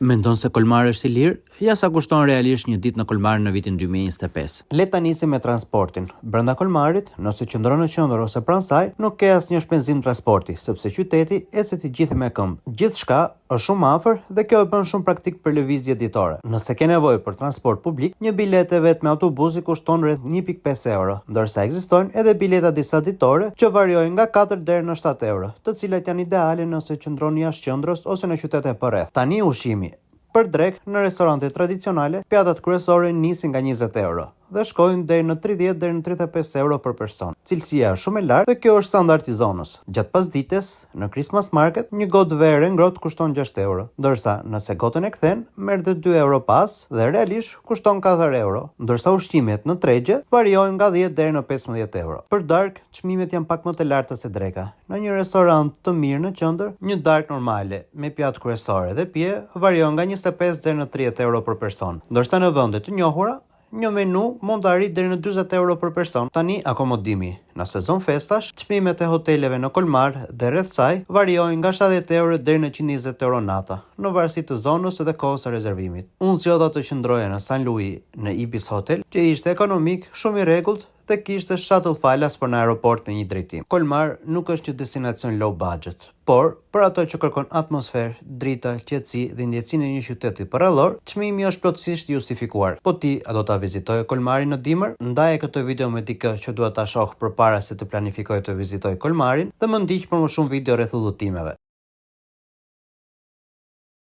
Mendon se Kolmari është i lirë? Ja sa kushton realisht një ditë në Kolmar në vitin 2025. Le ta nisim me transportin. Brenda Kolmarit, nëse qëndron në qendër ose pranë saj, nuk ka asnjë shpenzim transporti, sepse qyteti ecet i gjithë me këmbë. Gjithçka është shumë afër dhe kjo e bën shumë praktik për lëvizje ditore. Nëse ke nevojë për transport publik, një biletë vetëm me autobusi kushton rreth 1.5 euro, ndërsa ekzistojnë edhe bileta disa ditore që variojnë nga 4 deri në 7 euro, të cilat janë ideale nëse qëndron jashtë qendrës ose në qytete përreth. Tani ushqimi. Për drek, në restorante tradicionale, pjatat kryesore nisin nga 20 euro dhe shkojnë deri në 30 deri në 35 euro për person. Cilësia është shumë e lartë dhe kjo është standardi i zonës. Gjatë pasdites, në Christmas Market, një gotë verë ngrohtë kushton 6 euro, ndërsa nëse gotën e kthen, merr dhe 2 euro pas dhe realisht kushton 4 euro, ndërsa ushqimet në tregje variojnë nga 10 deri në 15 euro. Për dark, çmimet janë pak më të larta se dreka. Në një restorant të mirë në qendër, një dark normale me pjatë kryesore dhe pije varion nga 25 deri në 30 euro për person, ndërsa në vende të njohura një menu mund të arrijë deri në 40 euro për person. Tani akomodimi. Në sezon festash, çmimet e hoteleve në Kolmar dhe rreth saj variojnë nga 70 euro deri në 120 euro nata, në varësi të zonës dhe kohës së rezervimit. Unë zgjodha të qëndroja në San Luis në Ibis Hotel, që ishte ekonomik, shumë i rregullt dhe kishte shuttle falas për në aeroport në një drejtim. Kolmar nuk është një destinacion low budget, por për ato që kërkon atmosferë, drita, qetësi dhe ndjesinë e një qyteti përrallor, çmimi është plotësisht justifikuar. Po ti a do ta vizitoje Kolmarin në dimër? Ndaje këtë video me dikë që duhet ta shoh përpara se të planifikojë të vizitojë Kolmarin dhe më ndiq për më shumë video rreth udhëtimeve.